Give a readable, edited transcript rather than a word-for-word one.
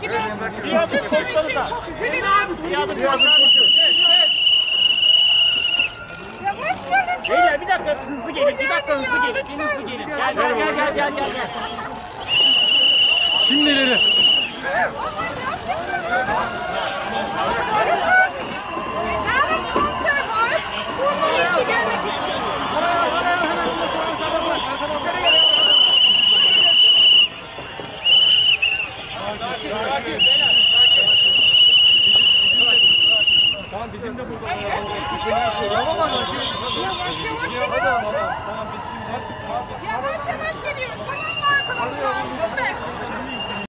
gibi. Türkçem için çok üzülün abi. Bir adım Yavaş gelin. Beyler bir dakika hızlı gelin. Bir dakika hızlı gelin. Bir hızlı gelin. Gel. Şimdi ileri. Yarın konser var. Bunun için gelmek için. Tamam bizim de burada. Yavaş yavaş. Tamam biz şimdi.